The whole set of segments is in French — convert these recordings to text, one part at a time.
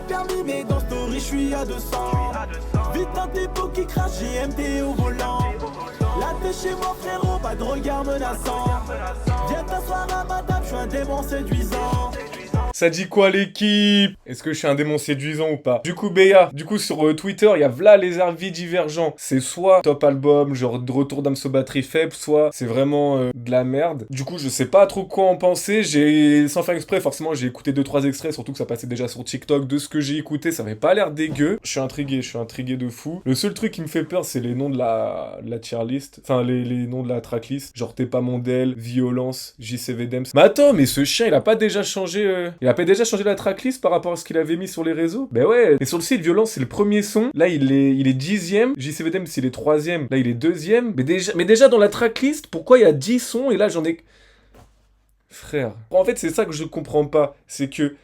permis, mais dans story, je suis à 200. Vite un dépôt qui crache, JMT au volant. Là t'es chez moi frérot, pas de regard menaçant. Viens t'asseoir à ma table, je suis un démon séduisant. Ça dit quoi l'équipe? Est-ce que je suis un démon séduisant ou pas? Du coup Béa, sur Twitter, il y a v'là les avis divergents. C'est soit top album, genre de retour d'Amso batterie faible, soit c'est vraiment de la merde. Du coup je sais pas trop quoi en penser. Sans faire exprès, forcément j'ai écouté 2-3 extraits, surtout que ça passait déjà sur TikTok. De ce que j'ai écouté, ça avait pas l'air dégueu. Je suis intrigué de fou. Le seul truc qui me fait peur, c'est les noms de la tier list. Enfin les noms de la tracklist. Genre T'es pas Mondel, Violence, JCV Dems. Mais attends, mais ce chien il a pas déjà changé... Il a pas déjà changé la tracklist par rapport à ce qu'il avait mis sur les réseaux? Ben ouais, et sur le site, Violence, c'est le premier son. Là, il est 10ème. JCVDM, c'est les 3ème. Là, il est 2ème. Mais déjà, dans la tracklist, pourquoi il y a 10 sons et là, j'en ai... Frère. En fait, c'est ça que je comprends pas. C'est que...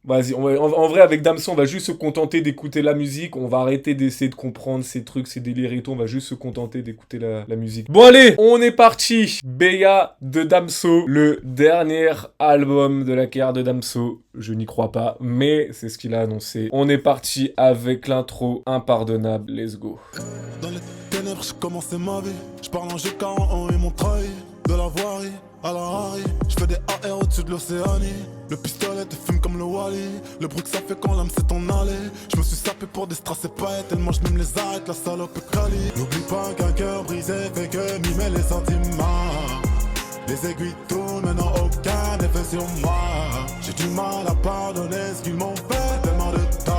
Vas-y, en vrai, avec Damso, on va juste se contenter d'écouter la musique. On va arrêter d'essayer de comprendre ces trucs, ces délires et tout. On va juste se contenter d'écouter la musique. Bon, allez, on est parti. Béa de Damso, le dernier album de la carrière de Damso. Je n'y crois pas, mais c'est ce qu'il a annoncé. On est parti avec l'intro impardonnable. Let's go. Dans les ténèbres, j'ai commencé ma vie. Je parle en G40 et mon trahi. De la voirie à la Harry. Je fais des AR au-dessus de l'Océanie. Le pistolet te fume comme le Wally. Le bruit que ça fait quand l'âme s'est en allée. Je me suis sapé pour des strass et paillettes. Tellement je m'aime les arrêtes, la salope est cali. N'oublie pas qu'un cœur brisé fait que mimer les sentiments. Les aiguilles tournent, maintenant aucun effet sur moi. J'ai du mal à pardonner ce qu'ils m'ont fait. Tellement de tort.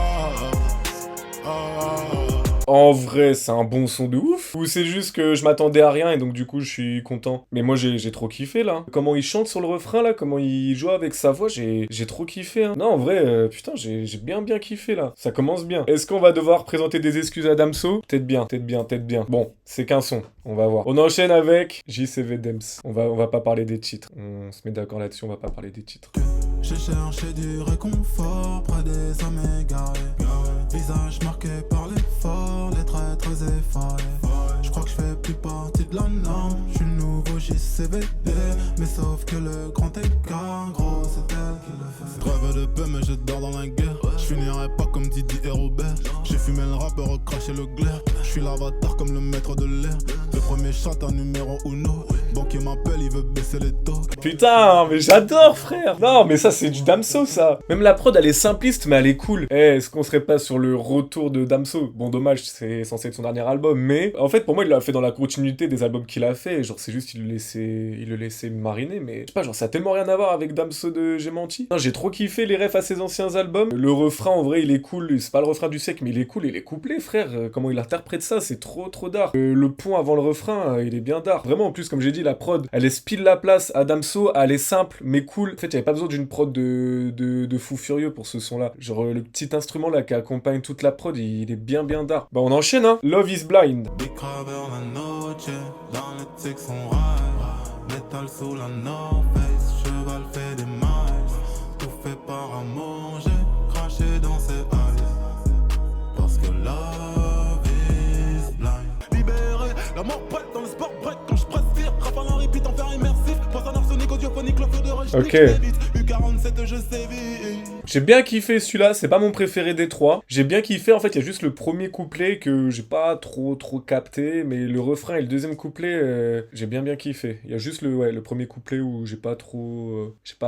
En vrai, c'est un bon son de ouf. Ou c'est juste que je m'attendais à rien et donc du coup je suis content. Mais moi j'ai trop kiffé là. Comment il chante sur le refrain là, comment il joue avec sa voix, j'ai trop kiffé. Hein. Non en vrai, putain j'ai bien kiffé là. Ça commence bien. Est-ce qu'on va devoir présenter des excuses à Damso? Peut-être bien. Bon, c'est qu'un son, on va voir. On enchaîne avec JCV Dems. On va pas parler des titres. On se met d'accord là-dessus, on va pas parler des titres. J'ai cherché du réconfort près des hommes égarés. Visage marqué par l'effort, les traits très effarés. Je crois que je fais plus partie de la norme. Je suis nouveau JCVD, mais sauf que le grand écart, gros, c'est elle qui le fait. Je rêve de paix, mais je dors dans la guerre. Je finirai pas comme Didi et Robert. J'ai fumé le rappeur, recraché le glaire. Je suis l'avatar comme le maître de l'air. Le premier chat, un numéro uno. Banquier m'appelle, il veut baisser les taux. Putain, mais j'adore, frère. Non, mais ça, c'est du Damso, ça. Même la prod, elle est simpliste, mais elle est cool. Est-ce qu'on serait pas sur le retour de Damso? Bon, dommage, c'est censé être son dernier album, mais en fait, pour moi, il l'a fait dans la continuité des albums qu'il a fait. Genre, c'est juste, il le laissait mariner, mais je sais pas, genre, ça a tellement rien à voir avec Damso de J'ai menti. Non, j'ai trop kiffé les refs à ses anciens albums. Le refrain, en vrai, il est cool. C'est pas le refrain du siècle, mais il est cool. Et les couplets, frère, comment il interprète ça, c'est trop d'art. Le pont avant le refrain, il est bien d'art. Vraiment, en plus, comme j'ai dit, la prod, elle laisse pile la place à Damso, elle est simple, mais cool. En fait, il y avait pas besoin d'une prod de fou furieux pour ce son-là. Genre, le petit instrument là qui accompagne toute la prod, il est bien d'art. Bah, on enchaîne, hein. Love is Blind. Big Craver la noche, dans le Texas on ride. Métal sous la North Face, cheval fait des miles. Tout fait par amour, j'ai craché dans ses eyes. Parce que love is blind. Libéré, la mort prête dans le sport break. Quand je presse tir, rafale en repeat en fer immersif. Pose un arsenic audiophonique, le feu de rush. Ok. U47, je sévis. J'ai bien kiffé celui-là, c'est pas mon préféré des trois. J'ai bien kiffé, en fait, il y a juste le premier couplet que j'ai pas trop capté, mais le refrain et le deuxième couplet, j'ai bien kiffé. Il y a juste le premier couplet où j'ai pas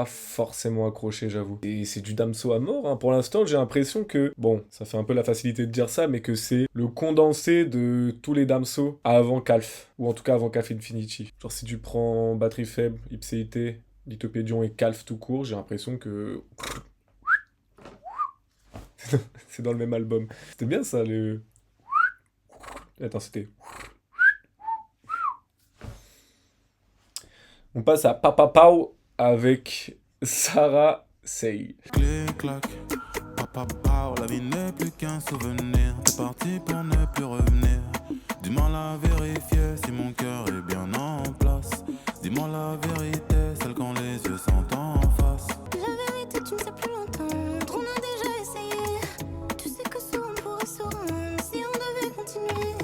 forcément accroché, j'avoue. Et c'est du Damso à mort, hein. Pour l'instant, j'ai l'impression que, bon, ça fait un peu la facilité de dire ça, mais que c'est le condensé de tous les Damso avant Calf, ou en tout cas avant Calf Infinity. Genre, si tu prends Batterie Faible, Ipséité, Lithopédion et Calf tout court, j'ai l'impression que... c'est dans le même album. C'était bien ça, le... Attends, c'était... On passe à Papa Pau avec Sarah Say. Clic, clac, papa Pau, la vie n'est plus qu'un souvenir. T'es parti pour ne plus revenir. Dis-moi la vérifier si mon cœur est bien en place. Dis-moi la vérité, celle quand les yeux sont en face. La vérité, tu ne sais plus l'entendre. On a déjà essayé. Tu sais que souvent on pourrait se rendre si on devait continuer.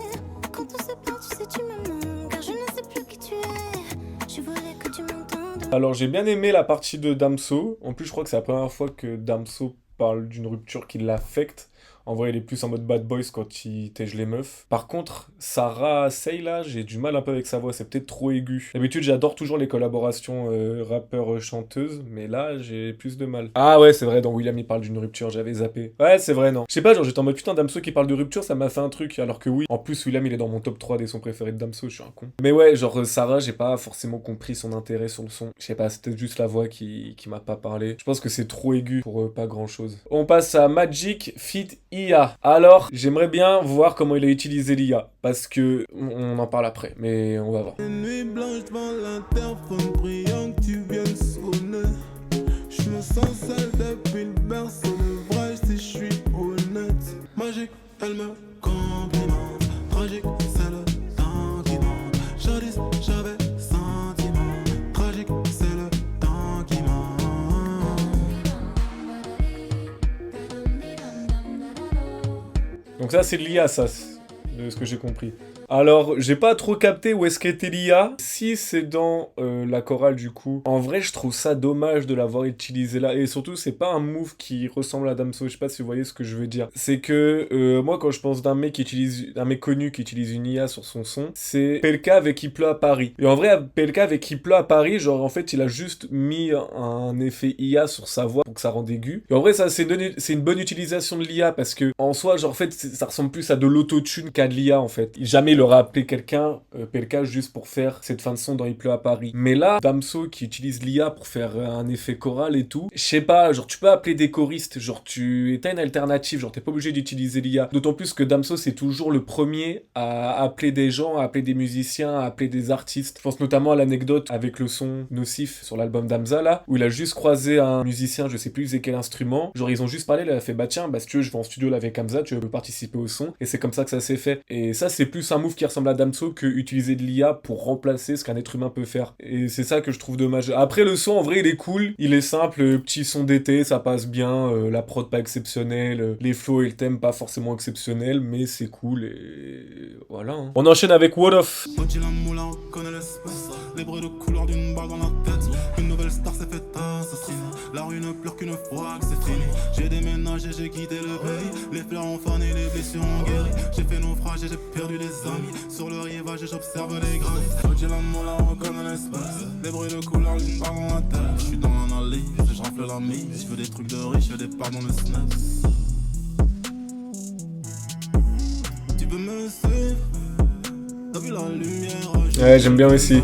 Quand on se perd, tu sais, tu me manques. Car je ne sais plus qui tu es. Je voulais que tu m'entendes. Alors j'ai bien aimé la partie de Damso. En plus, je crois que c'est la première fois que Damso parle d'une rupture qui l'affecte. En vrai, il est plus en mode bad boys quand il tège les meufs. Par contre, Sarah Say, là, j'ai du mal un peu avec sa voix, c'est peut-être trop aigu. D'habitude, j'adore toujours les collaborations rappeur-chanteuse, mais là, j'ai plus de mal. Ah ouais, c'est vrai, dans Will.i.am, il parle d'une rupture, j'avais zappé. Ouais, c'est vrai, non. Je sais pas, genre, j'étais en mode putain, Damso qui parle de rupture, ça m'a fait un truc, alors que oui. En plus, Will.i.am, il est dans mon top 3 des sons préférés de Damso, je suis un con. Mais ouais, genre, Sarah, j'ai pas forcément compris son intérêt sur le son. Je sais pas, c'était juste la voix qui m'a pas parlé. Je pense que c'est trop aigu pour pas grand-chose. On passe à Magic feat. IA. Alors, j'aimerais bien voir comment il a utilisé l'IA, parce que on en parle après, mais on va voir. Une nuit blanche devant l'interphone, priant que tu viennes sonner. Je me sens seul depuis le berceau de vrai, si je suis honnête. Magique, elle me complimente. Tragique, c'est le temps qui monte. Jadis, j'avais sentiment. Tragique, c'est le temps qui monte. Donc ça, c'est de l'IA, ça, de ce que j'ai compris. Alors, j'ai pas trop capté où est-ce qu'était l'IA. Si c'est dans la chorale, du coup, en vrai, je trouve ça dommage de l'avoir utilisé là. Et surtout, c'est pas un move qui ressemble à Damso. Je sais pas si vous voyez ce que je veux dire. C'est que moi, quand je pense d'un mec connu qui utilise une IA sur son son, c'est PLK avec Il pleut à Paris. Et en vrai, PLK avec Il pleut à Paris, genre en fait, il a juste mis un effet IA sur sa voix pour que ça rende aigu. Et en vrai, ça, c'est une bonne utilisation de l'IA parce que en soi, genre en fait, ça ressemble plus à de l'autotune qu'à de l'IA en fait. Jamais il aurait appelé quelqu'un, PLK, juste pour faire cette fin de son dans Il pleut à Paris. Mais là, Damso qui utilise l'IA pour faire un effet choral et tout, je sais pas, genre tu peux appeler des choristes, genre t'as une alternative, genre t'es pas obligé d'utiliser l'IA. D'autant plus que Damso c'est toujours le premier à appeler des gens, à appeler des musiciens, à appeler des artistes. Je pense notamment à l'anecdote avec le son Nocif sur l'album d'Hamza là, où il a juste croisé un musicien, je sais plus c'est quel instrument, genre ils ont juste parlé, il a fait bah tiens, bah si tu veux je vais en studio là avec Hamza, tu veux participer au son, et c'est comme ça que ça s'est fait. Et ça c'est plus un move qui ressemble à Damso que utiliser de l'IA pour remplacer ce qu'un être humain peut faire. Et c'est ça que je trouve dommage. Après le son en vrai il est cool, il est simple, petit son d'été, ça passe bien, la prod pas exceptionnelle, les flows et le thème pas forcément exceptionnels, mais c'est cool et voilà. Hein. On enchaîne avec What Of. Les bruits de couleur d'une balle dans la tête. Une nouvelle star s'est fait assassiner. La rue ne pleure qu'une fois que c'est fini. J'ai déménagé, j'ai quitté le pays. Les fleurs ont fané, les blessures ont guéri. J'ai fait naufrage et j'ai perdu des amis. Sur le rivage et j'observe les graves. J'ai l'amour, la reconnaît l'espace. Les bruits de couleur d'une balle dans la tête. Je suis dans l'analyse, je rafle la mise. Je veux des trucs de riche, je veux des parts dans le SNES. Tu veux me suivre? T'as vu la lumière? Ouais, j'aime bien aussi.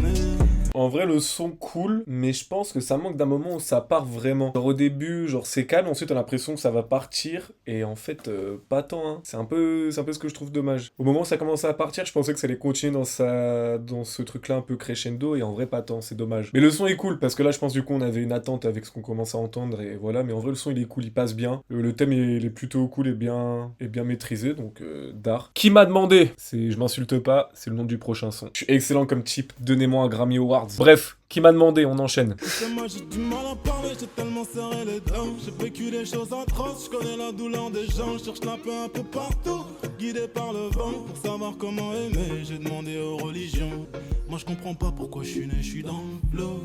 En vrai, le son cool, mais je pense que ça manque d'un moment où ça part vraiment. Genre au début, genre c'est calme, ensuite t'as l'impression que ça va partir, et en fait, pas tant, hein. C'est un peu ce que je trouve dommage. Au moment où ça commençait à partir, je pensais que ça allait continuer dans ce truc-là un peu crescendo, et en vrai, pas tant, c'est dommage. Mais le son est cool, parce que là, je pense du coup, on avait une attente avec ce qu'on commence à entendre, et voilà, mais en vrai, le son, il est cool, il passe bien. Le thème, il est plutôt cool et bien maîtrisé, donc d'art. Qui m'a demandé? Je m'insulte pas, c'est le nom du prochain son. Je suis excellent comme type, donnez-moi un Grammy Award. Bref, qui m'a demandé, on enchaîne. Moi j'ai du mal à parler, j'ai tellement serré les dents. J'ai vécu des choses atroces, je connais la douleur des gens. Je cherche la paix un peu partout, guidé par le vent. Pour savoir comment aimer, j'ai demandé aux religions. Moi je comprends pas pourquoi je suis né, je suis dans le flot.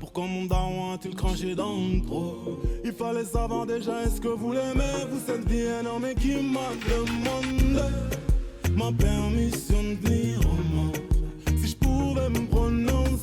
Pourquoi mon daron a-t-il craché dans le trop? Il fallait savoir déjà, est-ce que vous l'aimez? Vous cette vie énorme et qui m'a demandé ma permission de venir au monde. Si je pouvais me prononcer,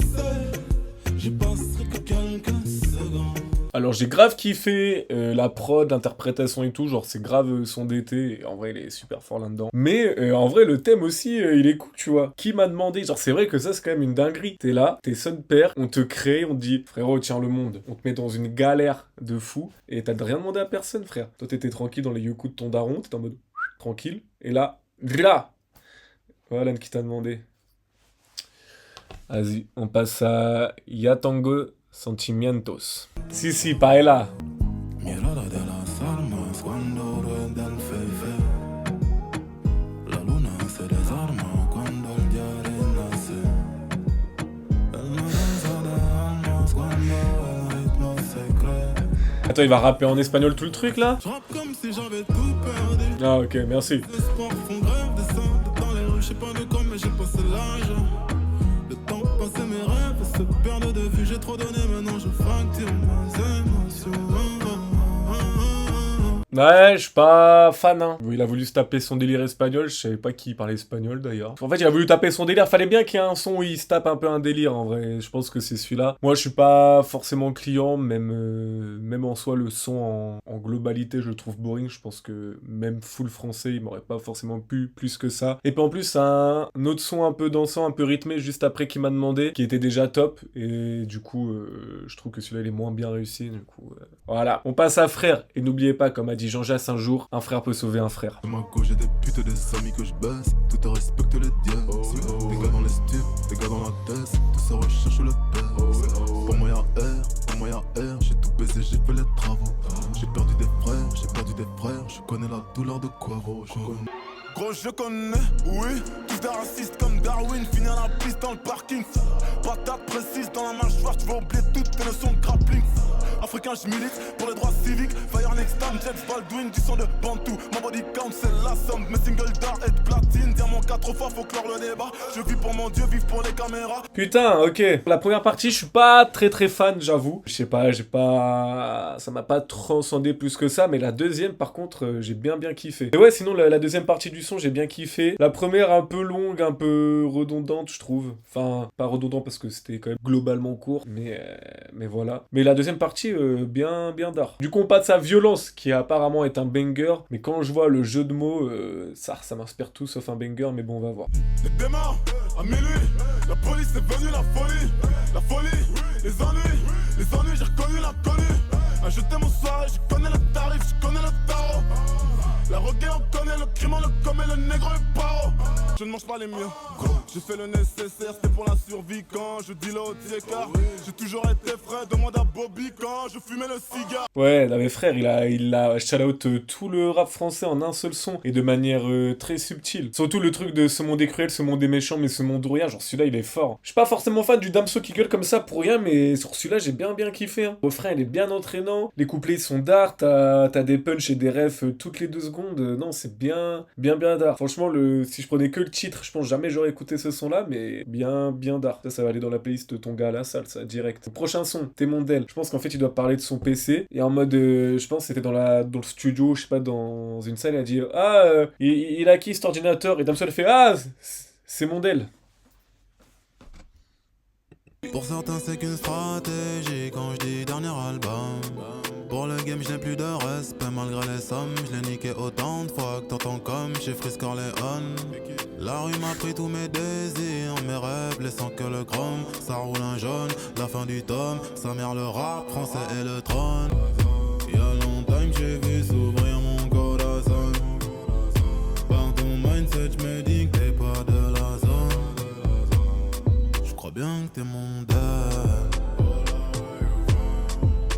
j'y passerais que quelques secondes. Alors j'ai grave kiffé la prod, l'interprétation et tout, genre c'est grave son d'été, et en vrai il est super fort là-dedans. Mais en vrai le thème aussi, il est cool, tu vois. Qui m'a demandé, genre c'est vrai que ça c'est quand même une dinguerie. T'es là, t'es son père, on te crée, on te dit frérot tiens le monde, on te met dans une galère de fou, et t'as rien demandé à personne frère. Toi t'étais tranquille dans les yoku de ton daron, t'étais en mode tranquille, et là, voilà qui t'a demandé. Vas-y, on passe à Yatango Sentimientos. Si, paella. Mirada de las almas cuando rueda el fefe. La luna se desarma cuando el día renace. El nada de almas cuando el ritmo se cree. Attends, il va rapper en espagnol tout le truc là? Je rappe comme si j'avais tout perdu. Ah ok, merci. Les espoirs font grève, descendent dans les rues, je sais pas de quoi mais j'ai passé l'âge. Le temps passé, mes rêves se perdent de vue. J'ai trop donné, maintenant je fracture mes émotions. Ouais, je suis pas fan, hein. Il a voulu se taper son délire espagnol, je savais pas qui parlait espagnol d'ailleurs. En fait, il a voulu taper son délire, fallait bien qu'il y ait un son où il se tape un peu un délire en vrai. Je pense que c'est celui-là. Moi, je suis pas forcément client, même en soi, le son en globalité, je le trouve boring. Je pense que même full français, il m'aurait pas forcément plu plus que ça. Et puis en plus, un autre son un peu dansant, un peu rythmé juste après qui m'a demandé, qui était déjà top. Et du coup, je trouve que celui-là, il est moins bien réussi. Du coup, voilà. On passe à Frère. Et n'oubliez pas, comme a dit Jean Jass un jour, un frère peut sauver un frère. De ma gauche, j'ai des putes et des amis que je baisse. Tout te respecte les dieux. Des gars dans les stupes, des gars dans la tête. Tout ça recherche le père. Pour moi y'a R, j'ai tout baisé, j'ai fait les travaux. J'ai perdu des frères, je connais la douleur de quoi, gros. Gros, je connais, oui, tous des racistes comme Darwin. Finir la piste dans le parking. Patate précise dans la mâchoire, tu vas oublier toutes tes notions de grappling. Africain, je milite pour les droits civiques. Fire next time, James Baldwin, du son de Bantu. Ma body count, c'est la somme. Mes singles d'art et de platine. Diamant 4 fois, faut clore le débat. Je vis pour mon Dieu, vive pour les caméras. Putain, ok. La première partie, je suis pas très fan, j'avoue. Je sais pas, ça m'a pas transcendé plus que ça. Mais la deuxième, par contre, j'ai bien kiffé. Et ouais, sinon, la deuxième partie du son, j'ai bien kiffé. La première, un peu longue, un peu redondante, je trouve. Enfin, pas redondant parce que c'était quand même globalement court. Mais voilà. Mais la deuxième partie, bien d'art. Du coup, on passe à Violence, qui apparemment est un banger. Mais quand je vois le jeu de mots, ça m'inspire tout sauf un banger. Mais bon, on va voir. Les démarres, à minuit, la police est venue, la folie, les ennuis, j'ai reconnu l'inconnu. Je t'aime au soir, je connais le tarif, je connais le tarot. La requête, on connaît le crime, on le commet, le négro est paro. Je ne mange pas les miens, j'ai fait le nécessaire, c'était pour la survie quand je dis le haut car j'ai toujours été frais, demande à Bobby quand je fumais le cigare. Ouais, non mais frère, il a shout-out tout le rap français en un seul son, et de manière très subtile. Surtout le truc de ce monde est cruel, ce monde est méchant, mais ce monde ou rien, genre celui-là il est fort. Je suis pas forcément fan du Damso qui gueule comme ça pour rien, mais sur celui-là j'ai bien kiffé. Hein. Le refrain il est bien entraînant, les couplets sont d'art, t'as des punchs et des refs toutes les 2 secondes. Non, c'est bien d'art. Franchement, si je prenais que le titre, je pense jamais j'aurais écouté ce son-là, mais bien d'art. Ça va aller dans la playlist de ton gars à la salle, ça, direct. Le prochain son, T'es mon Del. Je pense qu'en fait, il doit parler de son PC, et en mode, je pense que c'était dans le studio, je sais pas, dans une salle, il a dit, il a qui cet ordinateur? Et Damso, elle fait, c'est mon Del. Pour certains c'est qu'une stratégie quand je dis dernier album. Pour le game je n'ai plus de respect malgré les sommes. Je l'ai niqué autant de fois que t'entends comme chez Freeze Corleone. La rue m'a pris tous mes désirs, mes rêves laissant que le chrome. Ça roule un jaune, la fin du tome. Sa mère le rap français et le trône. Y'a longtemps que j'ai vu s'ouvrir mon corazon. Par ton mindset je me dis que t'es pas de la zone. Je crois bien que t'es mon dad.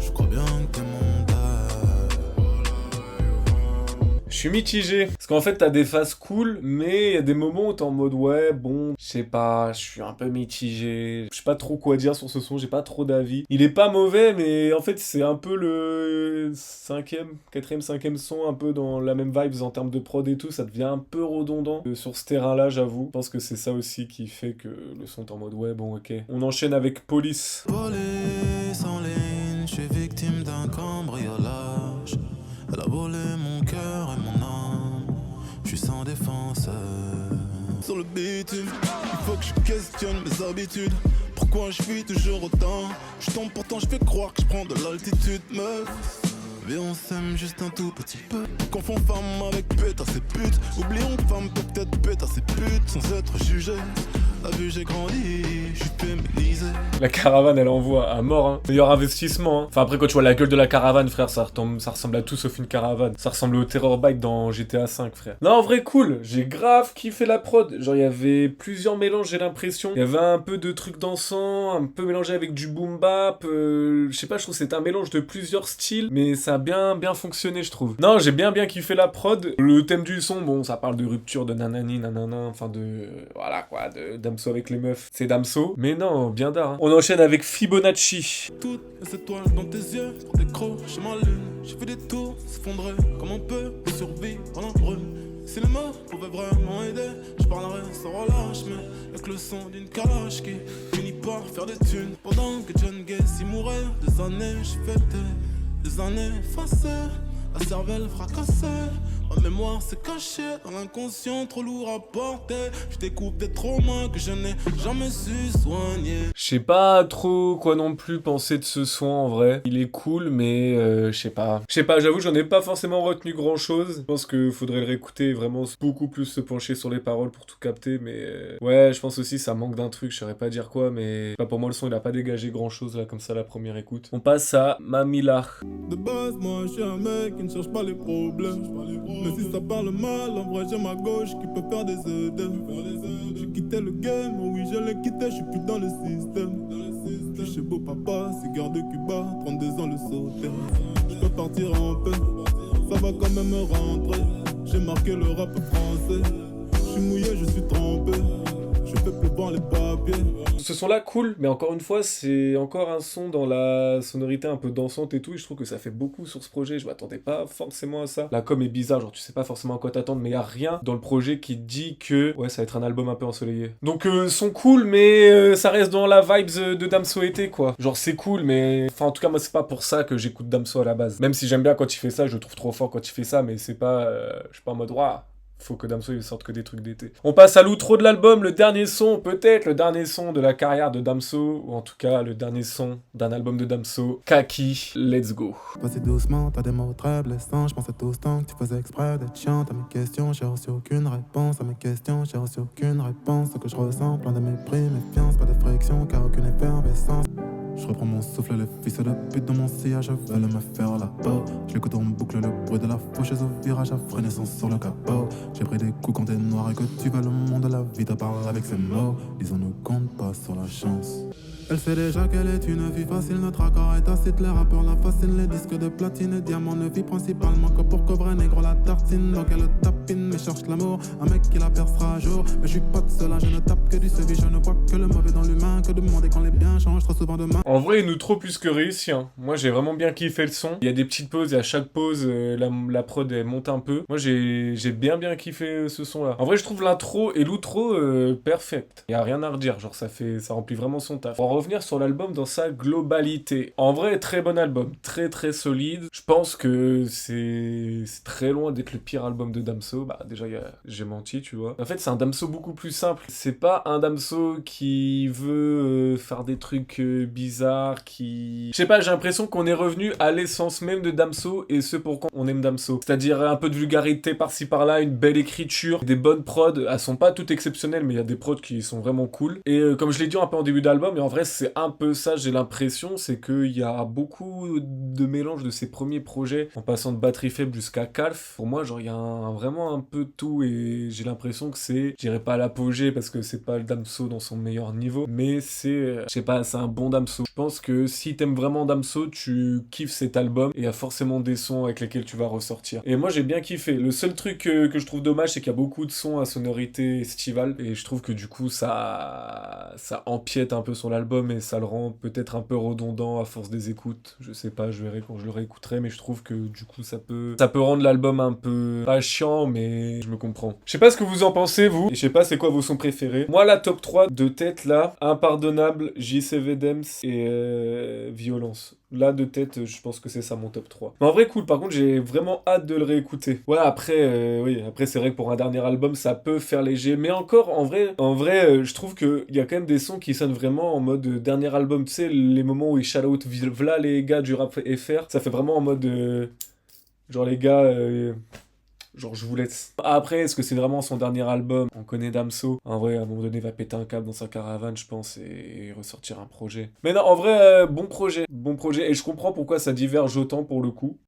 Je crois bien que t'es mon dad. Je suis mitigé. Parce qu'en fait, t'as des phases cool, mais il y a des moments où t'es en mode, ouais, bon, je sais pas, je suis un peu mitigé. Je sais pas trop quoi dire sur ce son, j'ai pas trop d'avis. Il est pas mauvais, mais en fait, c'est un peu le 4ème, 5ème son, un peu dans la même vibe en termes de prod et tout. Ça devient un peu redondant sur ce terrain-là, j'avoue. Je pense que c'est ça aussi qui fait que le son est en mode, ouais, bon, ok. On enchaîne avec Police. Police en ligne, je suis victime d'un cambriolage. Elle a volé mon cœur et mon âme. Je suis sans défense. Sur le bitume, il faut que je questionne mes habitudes. Pourquoi je fuis toujours autant? Je tombe pourtant je fais croire que je prends de l'altitude. Meuf, viens on s'aime juste un tout petit peu. Confond femme avec pétasse et pute. Oublions que femme peut peut-être pétasse et pute sans être jugé. T'as vu j'ai grandi, je suis féminisé. La caravane, elle envoie à mort, hein. Meilleur investissement, hein. Enfin, après, quand tu vois la gueule de la caravane, frère, ça ressemble à tout sauf une caravane. Ça ressemble au Terror Bike dans GTA V, frère. Non, en vrai, cool. J'ai grave kiffé la prod. Genre, il y avait plusieurs mélanges, j'ai l'impression. Il y avait un peu de trucs dansants, un peu mélangé avec du boom bap. Je sais pas, je trouve que c'est un mélange de plusieurs styles, mais ça a bien fonctionné, je trouve. Non, j'ai bien kiffé la prod. Le thème du son, bon, ça parle de rupture, de nanani, nanana, enfin de... voilà, quoi, de Damso avec les meufs. C'est Damso. Mais non, bien d'art, hein. On enchaîne avec Fibonacci. Toutes les étoiles dans tes yeux, décrocher ma lune. J'ai fait des tours, s'effondrer comme on peut, survivre dans la brume. Si les mots pouvaient vraiment aider, je parlerais sans relâche, mais avec le son d'une calache qui finit par faire des thunes. Pendant que John Gacy mourait, des années j'ai fêté, des années effacées. la cervelle fracassée. Ma mémoire s'est cachée dans l'inconscient, trop lourd à porter. Je découvre des traumas que je n'ai jamais su soigner. Je sais pas trop quoi non plus penser de ce son en vrai. Il est cool, mais je sais pas. Je sais pas, j'avoue, j'en ai pas forcément retenu grand chose. Je pense qu'il faudrait le réécouter et vraiment beaucoup plus se pencher sur les paroles pour tout capter. Mais ouais, je pense aussi ça manque d'un truc, je saurais pas dire quoi. Mais pour moi, le son il a pas dégagé grand chose là, comme ça, la première écoute. On passe à Mamila. De base, moi je suis un mec qui ne cherche pas les problèmes. Mais si ça parle mal, en vrai j'ai ma gauche qui peut faire des œdèmes. J'ai quitté le game, oui je l'ai quitté, je suis plus dans le système. Je suis chez beau papa, cigare de Cuba, 32 ans le sauter. Je peux partir en paix, ça va quand même me rentrer. J'ai marqué le rap français, je suis mouillé, je suis trempé. Je fais plus voir les papiers. Ce son là cool, mais encore une fois c'est encore un son dans la sonorité un peu dansante et tout, et je trouve que ça fait beaucoup sur ce projet. Je m'attendais pas forcément à ça. La com est bizarre, genre tu sais pas forcément à quoi t'attendre, mais y a rien dans le projet qui dit que ouais ça va être un album un peu ensoleillé. Donc son cool, mais ça reste dans la vibes de Damso été quoi. Genre c'est cool, mais enfin en tout cas moi c'est pas pour ça que j'écoute Damso à la base. Même si j'aime bien quand il fait ça, je le trouve trop fort quand il fait ça, mais c'est pas je suis pas en mode ouah, faut que Damso il sorte que des trucs d'été. On passe à l'outro de l'album, le dernier son, peut-être le dernier son de la carrière de Damso, ou en tout cas le dernier son d'un album de Damso, Kaki, let's go. Vas-y doucement, t'as des mots très blessants. Je pensais tout ce temps que tu faisais exprès d'être chiant. À mes questions, j'ai reçu aucune réponse. À mes questions, j'ai reçu aucune réponse. Ce que je ressens, plein de mépris, méfiance, pas de friction, car aucune effervescence. Je reprends mon souffle, le fils de pute dans mon sillage, veulent me faire la peau. Je l'écoute en boucle, le bruit de la faucheuse au virage, à frénaissance sur le capot. J'ai pris des coups quand t'es noir et que tu vas le monde de la vie, te parle avec ses mots. Disons-nous compte pas sur la chance. Elle sait déjà qu'elle est une vie facile, notre accord est tacite, les rappeurs la fascinent, les disques de platine et diamants ne vit principalement que pour couvrir négro la tartine. Donc elle tapine, mais cherche l'amour, un mec qui la percera un jour. Mais je suis pas de cela, je ne tape que du sévi, je ne vois que le mauvais dans l'humain, que demander quand les biens changent trop souvent demain. En vrai, il nous trop plus que réussi, hein. Moi, j'ai vraiment bien kiffé le son. Il y a des petites pauses et à chaque pause, la prod, elle monte un peu. Moi, j'ai bien kiffé ce son-là. En vrai, je trouve l'intro et l'outro perfect. Il y a rien à redire, genre ça remplit vraiment son taf. Pour en revenir sur l'album dans sa globalité. En vrai, très bon album, très solide. Je pense que c'est très loin d'être le pire album de Damso. Bah, déjà, j'ai menti, tu vois. En fait, c'est un Damso beaucoup plus simple. C'est pas un Damso qui veut faire des trucs bizarre, qui... Je sais pas, j'ai l'impression qu'on est revenu à l'essence même de Damso et ce pourquoi on aime Damso. C'est-à-dire un peu de vulgarité par-ci par-là, une belle écriture, des bonnes prods. Elles sont pas toutes exceptionnelles, mais il y a des prods qui sont vraiment cool. Et comme je l'ai dit un peu en début d'album, et en vrai c'est un peu ça, j'ai l'impression, c'est qu'il y a beaucoup de mélange de ses premiers projets, en passant de Batterie Faible jusqu'à Calf. Pour moi, genre, il y a vraiment un peu de tout, et j'ai l'impression que c'est, je dirais pas l'apogée, parce que c'est pas le Damso dans son meilleur niveau, mais c'est, je sais pas, c'est un bon Damso. Je pense que si t'aimes vraiment Damso, tu kiffes cet album et il y a forcément des sons avec lesquels tu vas ressortir. Et moi j'ai bien kiffé. Le seul truc que je trouve dommage, c'est qu'il y a beaucoup de sons à sonorité estivale et je trouve que du coup ça empiète un peu sur l'album et ça le rend peut-être un peu redondant à force des écoutes. Je sais pas, je verrai quand je le réécouterai, mais je trouve que du coup ça peut rendre l'album un peu pas chiant, mais je me comprends. Je sais pas ce que vous en pensez vous, et je sais pas c'est quoi vos sons préférés. Moi la top 3 de tête là, Impardonnable, JCV Dems et Violence. Là de tête, je pense que c'est ça mon top 3. Mais en vrai cool, par contre j'ai vraiment hâte de le réécouter. Ouais, après après c'est vrai que pour un dernier album ça peut faire léger, mais encore en vrai je trouve que il y a quand même des sons qui sonnent vraiment en mode dernier album, tu sais, les moments où il shout out v'là les gars du rap FR, ça fait vraiment en mode genre les gars genre je vous laisse. Après, est-ce que c'est vraiment son dernier album? On connaît Damso. En vrai, à un moment donné, il va péter un câble dans sa caravane, je pense, et ressortir un projet. Mais non, en vrai, bon projet. Bon projet. Et je comprends pourquoi ça diverge autant pour le coup.